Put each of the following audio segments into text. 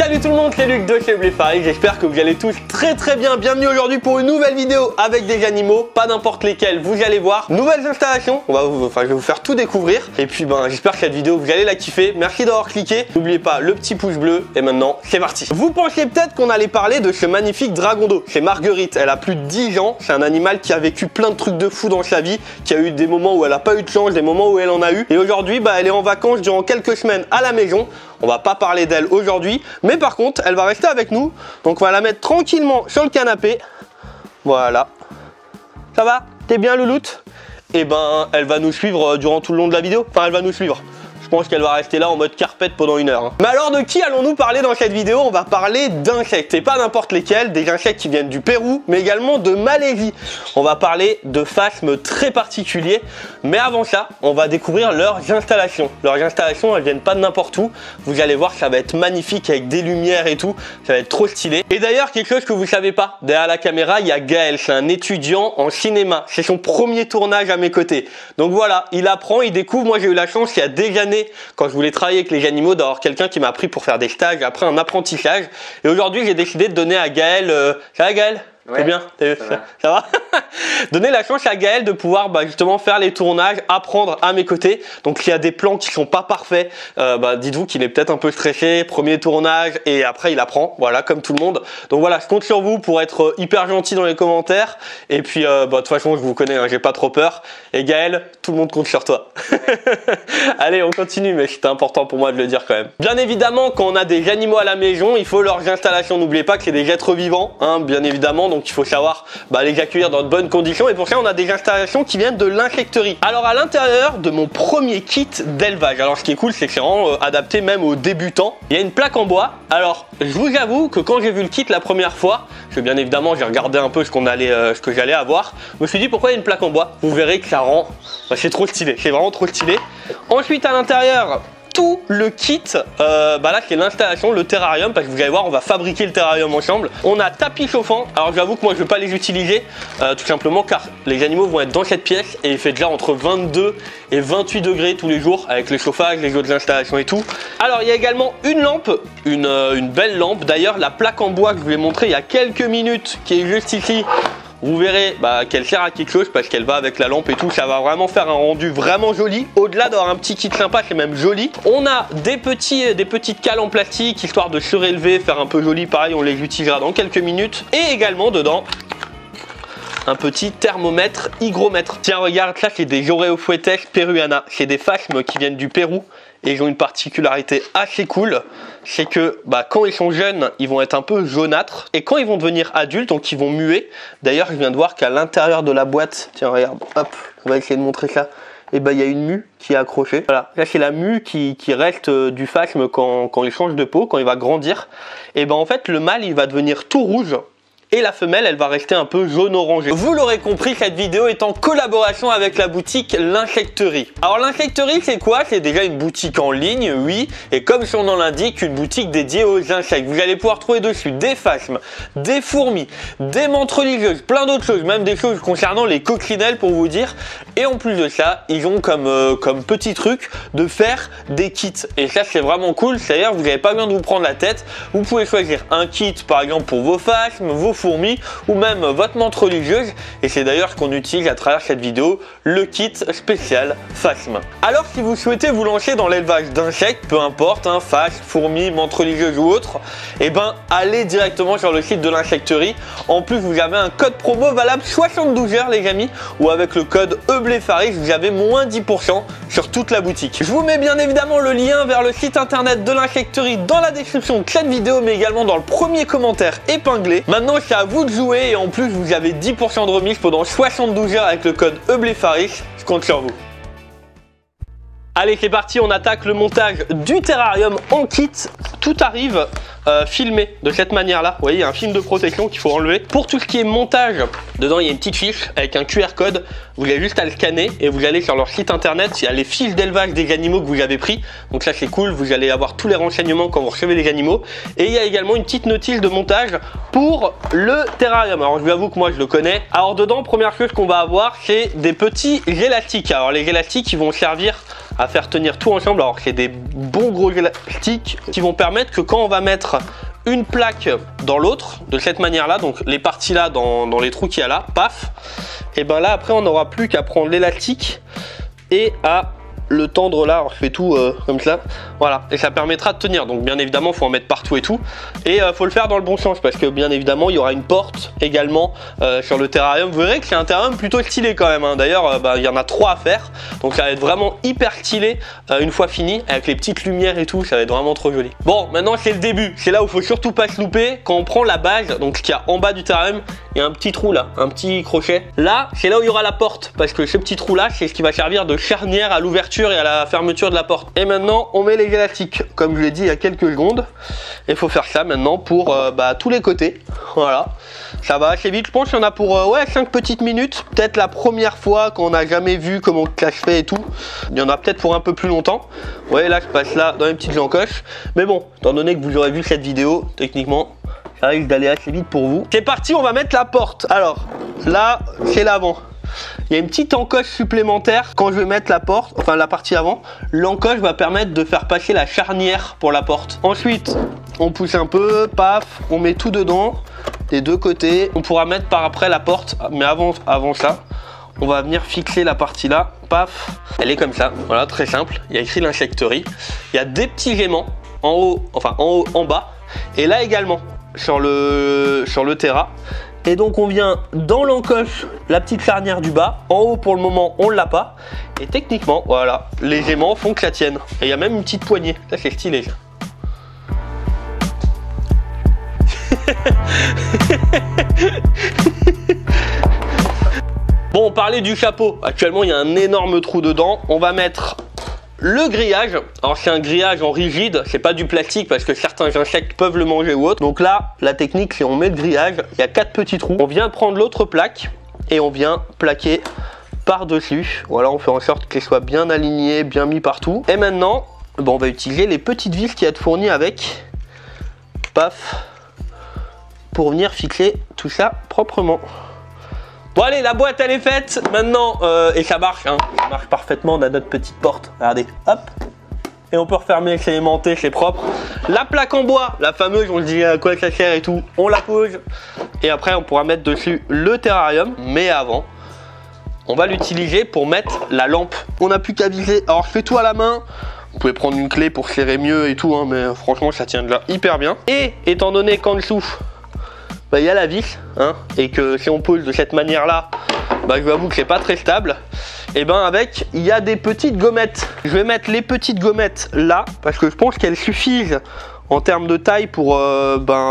Salut tout le monde, c'est Luc de chez Bléfaris, j'espère que vous allez tous très bien. Bienvenue aujourd'hui pour une nouvelle vidéo avec des animaux, pas n'importe lesquels, vous allez voir. Nouvelles installations, je vais vous faire tout découvrir. Et puis j'espère que cette vidéo vous allez la kiffer. Merci d'avoir cliqué, n'oubliez pas le petit pouce bleu. Et maintenant c'est parti. Vous pensiez peut-être qu'on allait parler de ce magnifique dragon d'eau. C'est Marguerite, elle a plus de 10 ans, c'est un animal qui a vécu plein de trucs de fou dans sa vie, qui a eu des moments où elle a pas eu de chance, des moments où elle en a eu. Et aujourd'hui elle est en vacances durant quelques semaines à la maison. On va pas parler d'elle aujourd'hui, mais par contre, elle va rester avec nous. Donc on va la mettre tranquillement sur le canapé. Voilà. Ça va? T'es bien, louloute? Et elle va nous suivre durant tout le long de la vidéo. Enfin, elle va nous suivre. Je pense qu'elle va rester là en mode carpette pendant 1 heure. Mais alors de qui allons-nous parler dans cette vidéo? On va parler d'insectes, et pas n'importe lesquels, des insectes qui viennent du Pérou, mais également de Malaisie. On va parler de phasmes très particuliers, mais avant ça, on va découvrir leurs installations. Leurs installations, elles viennent pas de n'importe où. Vous allez voir, ça va être magnifique avec des lumières et tout. Ça va être trop stylé. Et d'ailleurs, quelque chose que vous savez pas, derrière la caméra, il y a Gaël, c'est un étudiant en cinéma. C'est son premier tournage à mes côtés. Donc voilà, il apprend, il découvre. Moi, j'ai eu la chance il y a des années, quand je voulais travailler avec les animaux, d'avoir quelqu'un qui m'a appris pour faire des stages, après un apprentissage. Et aujourd'hui, j'ai décidé de donner à Gaël... Ça va Gaël? Ouais, c'est bien, ça va. Donner la chance à Gaël de pouvoir justement faire les tournages, apprendre à mes côtés. Donc s'il y a des plans qui sont pas parfaits, dites-vous qu'il est peut-être un peu stressé, premier tournage, et après il apprend, voilà, comme tout le monde. Donc voilà, je compte sur vous pour être hyper gentil dans les commentaires. Et puis de toute façon, je vous connais, hein, j'ai pas trop peur. Et Gaël, tout le monde compte sur toi. Allez, on continue, mais c'était important pour moi de le dire quand même. Bien évidemment, quand on a des animaux à la maison, il faut leurs installations. N'oubliez pas que c'est des êtres vivants, hein, bien évidemment. Donc il faut savoir les accueillir dans de bonnes conditions, et pour ça on a des installations qui viennent de l'insecterie. Alors à l'intérieur de mon premier kit d'élevage, alors ce qui est cool, c'est que c'est vraiment adapté même aux débutants. Il y a une plaque en bois. Alors je vous avoue que quand j'ai vu le kit la première fois, bien évidemment j'ai regardé un peu ce que j'allais avoir, je me suis dit pourquoi il y a une plaque en bois. Vous verrez que ça rend, c'est trop stylé, c'est vraiment trop stylé. Ensuite à l'intérieur, tout le kit, là c'est l'installation, le terrarium, parce que vous allez voir, on va fabriquer le terrarium ensemble. On a tapis chauffant. Alors j'avoue que moi je ne vais pas les utiliser, tout simplement car les animaux vont être dans cette pièce et il fait déjà entre 22 et 28 degrés tous les jours avec le chauffage, les autres installations et tout. Alors il y a également une lampe, une belle lampe. D'ailleurs la plaque en bois que je vous ai montré il y a quelques minutes, qui est juste ici, vous verrez qu'elle sert à quelque chose parce qu'elle va avec la lampe et tout. Ça va vraiment faire un rendu vraiment joli. Au-delà d'avoir un petit kit sympa, c'est même joli. On a des petites cales en plastique histoire de surélever, faire un peu joli. Pareil, on les utilisera dans quelques minutes. Et également dedans, un petit thermomètre, hygromètre. Tiens, regarde, ça c'est des Oreophuetes peruana. C'est des phasmes qui viennent du Pérou. Et ils ont une particularité assez cool, c'est que quand ils sont jeunes, ils vont être un peu jaunâtres. Et quand ils vont devenir adultes, donc ils vont muer. D'ailleurs, je viens de voir qu'à l'intérieur de la boîte, tiens regarde, hop, on va essayer de montrer ça. Et il y a une mue qui est accrochée. Voilà, là c'est la mue qui reste du phasme quand il change de peau, quand il va grandir. Et en fait, le mâle, il va devenir tout rouge. Et la femelle, elle va rester un peu jaune-orangé. Vous l'aurez compris, cette vidéo est en collaboration avec la boutique L'Insecterie. Alors l'Insecterie, c'est quoi? C'est déjà une boutique en ligne, oui, et comme son nom l'indique, une boutique dédiée aux insectes. Vous allez pouvoir trouver dessus des phasmes, des fourmis, des menthes religieuses, plein d'autres choses, même des choses concernant les coccinelles pour vous dire. Et en plus de ça, ils ont comme petit truc de faire des kits. Et ça, c'est vraiment cool. C'est-à-dire, vous n'avez pas besoin de vous prendre la tête. Vous pouvez choisir un kit, par exemple, pour vos phasmes, vos fourmis ou même votre menthe religieuse, et c'est d'ailleurs ce qu'on utilise à travers cette vidéo, le kit spécial phasme. Alors si vous souhaitez vous lancer dans l'élevage d'insectes, peu importe, phasmes, fourmis, menthe religieuse ou autre, allez directement sur le site de l'Insecterie. En plus vous avez un code promo valable 72 heures les amis, ou avec le code EBLEFARIS vous avez moins 10% sur toute la boutique. Je vous mets bien évidemment le lien vers le site internet de l'Insecterie dans la description de cette vidéo, mais également dans le premier commentaire épinglé. Maintenant c'est à vous de jouer, et en plus vous avez 10% de remise pendant 72 heures avec le code EBLEFARIS. Je compte sur vous. Allez, c'est parti, on attaque le montage du terrarium en kit. Tout arrive filmé de cette manière-là. Vous voyez, il y a un film de protection qu'il faut enlever. Pour tout ce qui est montage, dedans il y a une petite fiche avec un QR code. Vous avez juste à le scanner et vous allez sur leur site internet. Il y a les fiches d'élevage des animaux que vous avez pris. Donc ça c'est cool, vous allez avoir tous les renseignements quand vous recevez les animaux. Et il y a également une petite notice de montage pour le terrarium. Alors je vous avoue que moi je le connais. Alors dedans, première chose qu'on va avoir, c'est des petits élastiques. Alors les élastiques, ils vont servir à faire tenir tout ensemble. Alors c'est des bons gros élastiques qui vont permettre que quand on va mettre une plaque dans l'autre, de cette manière là, donc les parties là dans les trous qu'il y a là, paf, et ben là après on n'aura plus qu'à prendre l'élastique et à le tendre là. Alors je fais tout comme ça, voilà, et ça permettra de tenir. Donc bien évidemment faut en mettre partout et tout, et faut le faire dans le bon sens parce que bien évidemment il y aura une porte également sur le terrarium. Vous verrez que c'est un terrarium plutôt stylé quand même, hein. D'ailleurs il y en a 3 à faire, donc ça va être vraiment hyper stylé une fois fini, avec les petites lumières et tout, ça va être vraiment trop joli. Bon, maintenant c'est le début, c'est là où il faut surtout pas se louper. Quand on prend la base, donc ce qu'il y a en bas du terrarium, il y a un petit trou là, un petit crochet là, c'est là où il y aura la porte, parce que ce petit trou là c'est ce qui va servir de charnière à l'ouverture et à la fermeture de la porte. Et maintenant on met les élastiques comme je l'ai dit il y a quelques secondes, et il faut faire ça maintenant pour tous les côtés. Voilà, ça va assez vite, je pense qu'il y en a pour 5 petites minutes, peut-être la première fois qu'on n'a jamais vu comment ça se fait et tout. Il y en a peut-être pour un peu plus longtemps. Ouais, là je passe là dans les petites encoches, mais bon, étant donné que vous aurez vu cette vidéo, techniquement ça risque d'aller assez vite pour vous. C'est parti, on va mettre la porte. Alors là c'est l'avant. Il y a une petite encoche supplémentaire quand je vais mettre la porte, enfin la partie avant. L'encoche va permettre de faire passer la charnière pour la porte. Ensuite, on pousse un peu, paf, on met tout dedans, des deux côtés. On pourra mettre par après la porte, mais avant ça, on va venir fixer la partie là, paf. Elle est comme ça, voilà, très simple. Il y a écrit l'insecterie. Il y a des petits aimants en haut, en bas, et là également sur le terra. Et donc on vient dans l'encoche, la petite charnière du bas. En haut pour le moment on l'a pas. Et techniquement voilà, les aimants font que ça tienne. Et il y a même une petite poignée, ça c'est stylé. Bon, on parlait du chapeau. Actuellement il y a un énorme trou dedans. On va mettre le grillage. Alors c'est un grillage en rigide, c'est pas du plastique parce que certains insectes peuvent le manger ou autre. Donc là la technique c'est on met le grillage, il y a 4 petits trous. On vient prendre l'autre plaque et on vient plaquer par dessus. Voilà, on fait en sorte qu'elle soit bien alignée, bien mis partout. Et maintenant on va utiliser les petites vis qui être fournies avec, paf, pour venir fixer tout ça proprement. Bon allez, la boîte elle est faite maintenant, et ça marche, hein, ça marche parfaitement. On a notre petite porte, regardez, hop, et on peut refermer, c'est aimanté, c'est propre. La plaque en bois, la fameuse, on se dit à quoi ça sert et tout, on la pose, et après on pourra mettre dessus le terrarium, mais avant, on va l'utiliser pour mettre la lampe. On n'a plus qu'à viser, alors je fais tout à la main. Vous pouvez prendre une clé pour serrer mieux et tout, hein, mais franchement ça tient de là hyper bien. Et étant donné qu'en dessous, il y a la vis, hein, et que si on pose de cette manière là, je vous avoue que c'est pas très stable. Et avec, il y a des petites gommettes. Je vais mettre les petites gommettes là parce que je pense qu'elles suffisent en termes de taille pour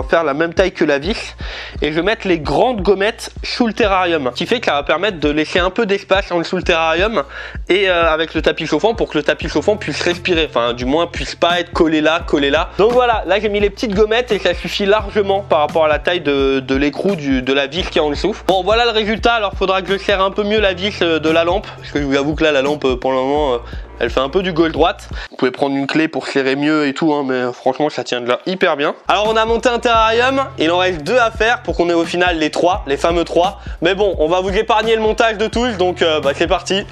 faire la même taille que la vis. Et je vais mettre les grandes gommettes sous le terrarium, ce qui fait que ça va permettre de laisser un peu d'espace en dessous le terrarium et avec le tapis chauffant pour que le tapis chauffant puisse respirer, enfin du moins puisse pas être collé là. Donc voilà, là j'ai mis les petites gommettes et ça suffit largement par rapport à la taille de l'écrou de la vis qui est en dessous. Bon voilà le résultat. Alors faudra que je serre un peu mieux la vis de la lampe parce que je vous avoue que là la lampe pour le moment elle fait un peu du gauche-droite. Vous pouvez prendre une clé pour serrer mieux et tout, hein, mais franchement ça tient de là hyper bien. Alors on a monté un terrarium, il en reste 2 à faire pour qu'on ait au final les fameux 3. Mais bon, on va vous épargner le montage de tous, donc c'est parti.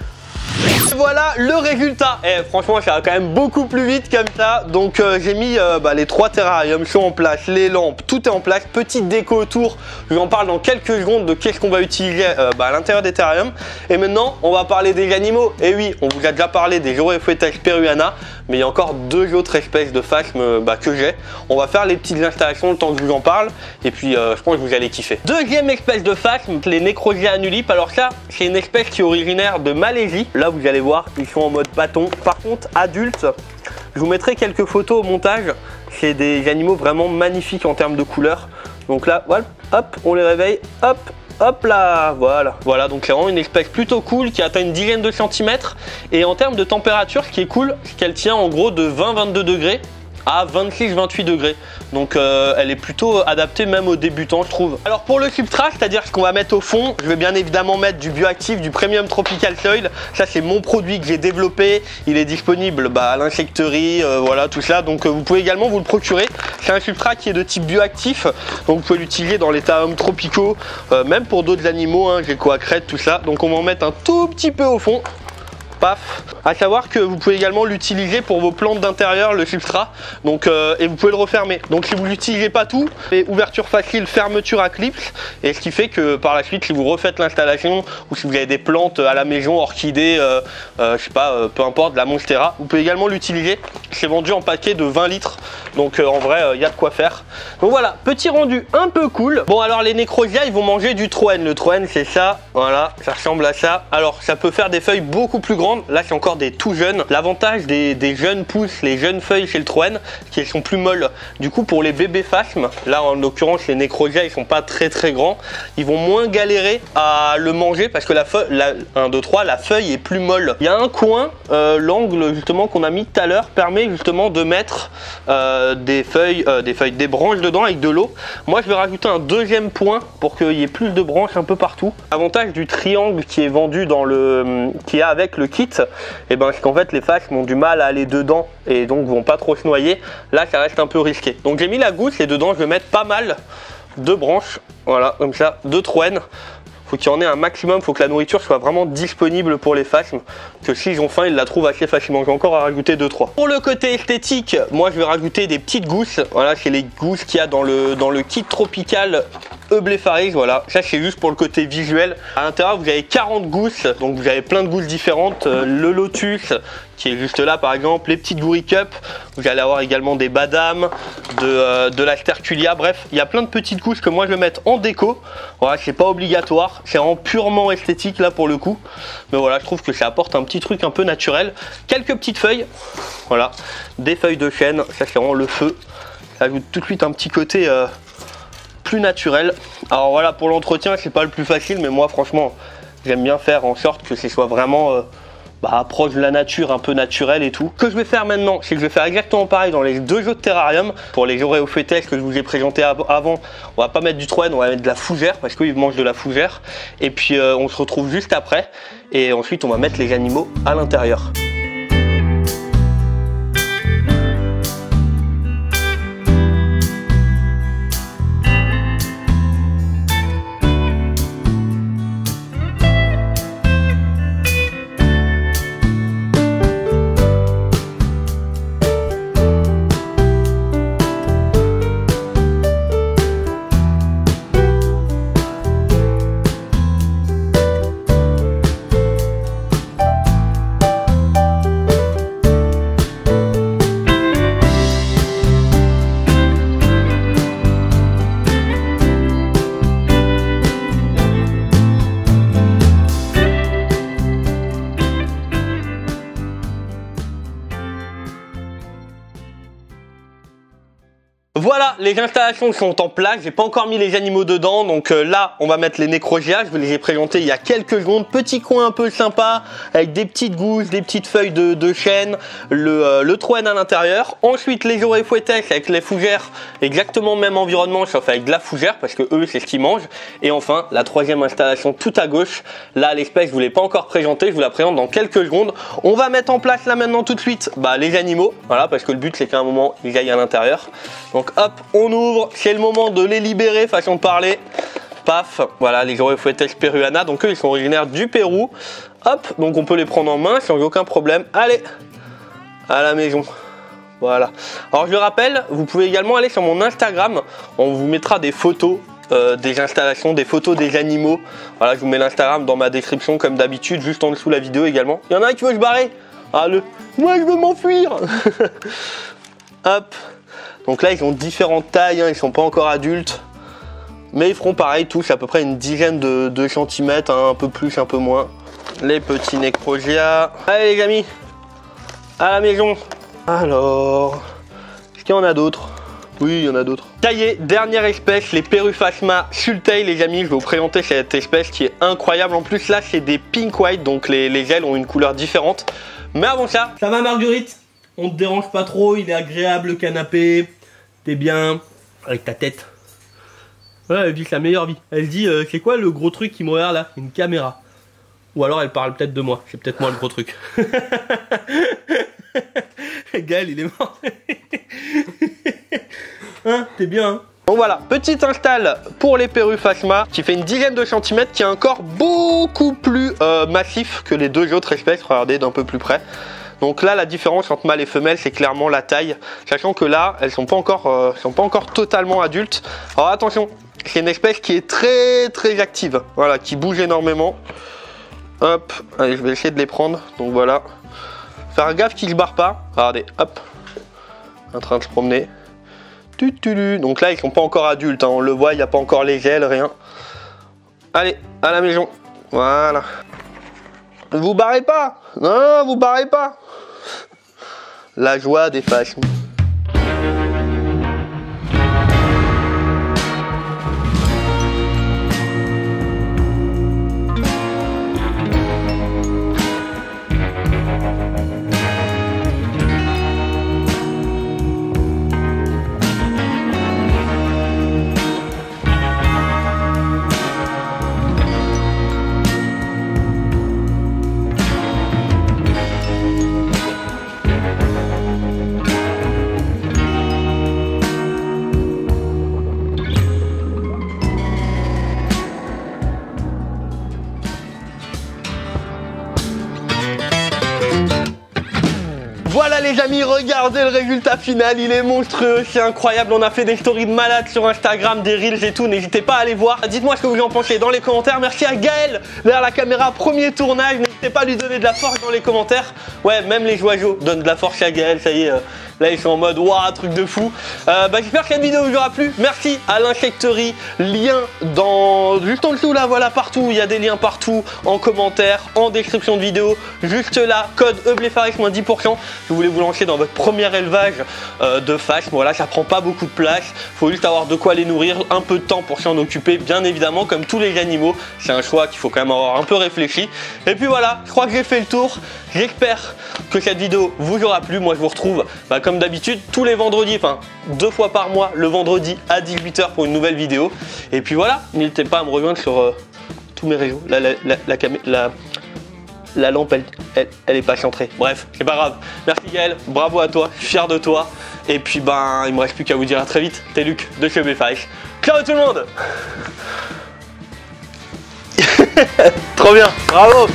Voilà le résultat. Et franchement ça va quand même beaucoup plus vite comme ça. Donc j'ai mis les 3 terrariums sont en place, les lampes, tout est en place, petite déco autour. Je vous en parle dans quelques secondes de qu'est-ce qu'on va utiliser à l'intérieur des terrariums. Et maintenant on va parler des animaux. Et oui, on vous a déjà parlé des Oreophyta peruana, mais il y a encore 2 autres espèces de phasmes que j'ai. On va faire les petites installations le temps que je vous en parle. Et puis je pense que vous allez kiffer. Deuxième espèce de phasme, les Necrosia annulip. Alors ça c'est une espèce qui est originaire de Malaisie. Là vous allez voir, ils sont en mode bâton. Par contre, adultes, je vous mettrai quelques photos au montage. C'est des animaux vraiment magnifiques en termes de couleurs. Donc là, voilà, hop, on les réveille, hop, hop là, voilà. Donc c'est vraiment une espèce plutôt cool qui atteint une dizaine de centimètres. Et en termes de température, ce qui est cool, c'est qu'elle tient en gros de 20-22 degrés à 26-28 degrés. Donc elle est plutôt adaptée même aux débutants, je trouve. Alors pour le substrat, c'est-à-dire ce qu'on va mettre au fond, je vais bien évidemment mettre du bioactif, du premium tropical soil. Ça c'est mon produit que j'ai développé. Il est disponible à l'insecterie, voilà tout ça. Donc vous pouvez également vous le procurer. C'est un substrat qui est de type bioactif. Donc vous pouvez l'utiliser dans les terrariums tropicaux, même pour d'autres animaux, hein, gecko à crête, tout ça. Donc on va en mettre un tout petit peu au fond. Paf. À savoir que vous pouvez également l'utiliser pour vos plantes d'intérieur, le substrat. Donc, et vous pouvez le refermer. Donc si vous n'utilisez pas tout, et ouverture facile, fermeture à clips. Et ce qui fait que par la suite, si vous refaites l'installation ou si vous avez des plantes à la maison, orchidées, je sais pas, peu importe, de la monstera, vous pouvez également l'utiliser. C'est vendu en paquet de 20 litres. Donc en vrai, il y a de quoi faire. Donc voilà, petit rendu un peu cool. Bon alors les Necrozia, ils vont manger du Troène. Le Troène, c'est ça. Voilà, ça ressemble à ça. Alors ça peut faire des feuilles beaucoup plus grandes. Là, c'est encore des tout jeunes. L'avantage des jeunes pousses, les jeunes feuilles chez le Troène, c'est qu'elles sont plus molles. Du coup, pour les bébés phasmes, là en l'occurrence, les Necrozia, ils sont pas très grands. Ils vont moins galérer à le manger parce que la feuille, 1, 2, 3, la feuille est plus molle. Il y a un coin, l'angle justement qu'on a mis tout à l'heure, permet justement de mettre des branches dedans avec de l'eau. Moi, je vais rajouter un deuxième point pour qu'il y ait plus de branches un peu partout. L'avantage du triangle qui est vendu dans qui est avec le kit, et ben c'est qu'en fait les phasmes ont du mal à aller dedans et donc vont pas trop se noyer. Là, ça reste un peu risqué. Donc j'ai mis la gousse et dedans je vais mettre pas mal de branches. Voilà, comme ça, de Troène. Faut qu'il y en ait un maximum, faut que la nourriture soit vraiment disponible pour les phasmes, que s'ils ont faim, ils la trouvent assez facilement. J'ai encore à rajouter 2-3. Pour le côté esthétique, moi je vais rajouter des petites gousses. Voilà, c'est les gousses qu'il y a dans le kit tropical Eublepharis. Voilà, ça c'est juste pour le côté visuel. À l'intérieur, vous avez 40 gousses, donc vous avez plein de gousses différentes. Le lotus qui est juste là par exemple, les petites Gouri Cup, vous allez avoir également des badam, de la sterculia, bref, il y a plein de petites gousses que moi je vais mettre en déco. Voilà, c'est pas obligatoire, c'est vraiment purement esthétique là pour le coup, mais voilà, je trouve que ça apporte un petit truc un peu naturel. Quelques petites feuilles, voilà, des feuilles de chêne, ça c'est vraiment le feu, ça ajoute tout de suite un petit côté plus naturel. Alors voilà, pour l'entretien c'est pas le plus facile, mais moi franchement j'aime bien faire en sorte que ce soit vraiment approche de la nature, un peu naturel et tout. Ce que je vais faire maintenant, c'est que je vais faire exactement pareil dans les deux autres terrariums. Pour les Oreophytes que je vous ai présenté avant, on va pas mettre du Troène, on va mettre de la fougère parce qu'ils mangent de la fougère. Et puis on se retrouve juste après. Et ensuite on va mettre les animaux à l'intérieur. Voilà, les installations sont en place, j'ai pas encore mis les animaux dedans, donc là on va mettre les Necrozia, je vous les ai présentés il y a quelques secondes, petit coin un peu sympa, avec des petites gousses, des petites feuilles de chêne, le Troène à l'intérieur, ensuite les Oreophytes avec les fougères, exactement même environnement sauf avec de la fougère parce que eux c'est ce qu'ils mangent, et enfin la troisième installation tout à gauche, là l'espèce je vous l'ai pas encore présenté, je vous la présente dans quelques secondes. On va mettre en place là maintenant tout de suite les animaux, voilà, parce que le but c'est qu'à un moment ils aillent à l'intérieur. Donc hop, on ouvre, c'est le moment de les libérer, façon de parler. Paf, voilà les Oreophytes peruana, donc eux ils sont originaires du Pérou. Hop, donc on peut les prendre en main sans aucun problème. Allez, à la maison. Voilà. Alors je le rappelle, vous pouvez également aller sur mon Instagram, on vous mettra des photos des installations, des photos des animaux. Voilà, je vous mets l'Instagram dans ma description comme d'habitude, juste en dessous de la vidéo également. Il y en a un qui veut se barrer. Ah moi je veux m'enfuir. Hop. Donc là ils ont différentes tailles, hein, ils sont pas encore adultes. Mais ils feront pareil tous, à peu près une dizaine de centimètres, hein, un peu plus, un peu moins. Les petits Necrozia. Allez les amis, à la maison. Alors, est-ce qu'il y en a d'autres? Oui, il y en a d'autres. Ça y est, dernière espèce, les Peruphasma sultae, les amis. Je vais vous présenter cette espèce qui est incroyable. En plus là c'est des pink white, donc les ailes ont une couleur différente. Mais avant ça, ça va Marguerite? On te dérange pas trop, il est agréable le canapé. T'es bien avec ta tête. Ouais, elle vit sa meilleure vie. Elle dit, c'est quoi le gros truc qui me regarde là? Une caméra. Ou alors elle parle peut-être de moi. C'est peut-être moi le gros truc. Gaël, il est mort. Hein, t'es bien, hein? Donc voilà, petite install pour les Perru Phasma qui fait une dizaine de centimètres, qui est un corps beaucoup plus massif que les deux autres espèces. Regardez d'un peu plus près. Donc là, la différence entre mâle et femelle, c'est clairement la taille. Sachant que là, elles sont pas encore totalement adultes. Alors attention, c'est une espèce qui est très active. Voilà, qui bouge énormément. Hop, allez, je vais essayer de les prendre. Donc voilà. Faire gaffe qu'ils se barrent pas. Regardez, hop. En train de se promener. Donc là, ils sont pas encore adultes. Hein. On le voit, il n'y a pas encore les ailes, rien. Allez, à la maison. Voilà. Vous barrez pas. Non, vous barrez pas. La joie des Phasmes. Voilà les amis, regardez le résultat final, il est monstrueux, c'est incroyable. On a fait des stories de malades sur Instagram, des reels et tout, n'hésitez pas à aller voir. Dites-moi ce que vous en pensez dans les commentaires. Merci à Gaël derrière la caméra, premier tournage, n'hésitez pas à lui donner de la force dans les commentaires. Ouais, même les joyaux donnent de la force à Gaël, ça y est, là ils sont en mode waouh, truc de fou. J'espère que cette vidéo vous aura plu. Merci à l'Insecterie, lien juste en dessous là, voilà, partout, il y a des liens partout, en commentaire, en description de vidéo, juste là, code EBLEFAREX moins 10%. Si vous voulez vous lancer dans votre premier élevage de phasmes, voilà, ça prend pas beaucoup de place, faut juste avoir de quoi les nourrir, un peu de temps pour s'en occuper, bien évidemment, comme tous les animaux, c'est un choix qu'il faut quand même avoir un peu réfléchi. Et puis voilà, je crois que j'ai fait le tour, j'espère que cette vidéo vous aura plu. Moi je vous retrouve comme d'habitude tous les vendredis, enfin 2 fois par mois, le vendredi à 18 h pour une nouvelle vidéo. Et puis voilà, n'hésitez pas à me rejoindre sur tous mes réseaux. La lampe, elle est pas centrée. Bref, c'est pas grave. Merci Gaël, bravo à toi, je suis fier de toi. Et puis il me reste plus qu'à vous dire à très vite. C'était Luc de chez EBLEFAREX. Ciao tout le monde. Trop bien, bravo.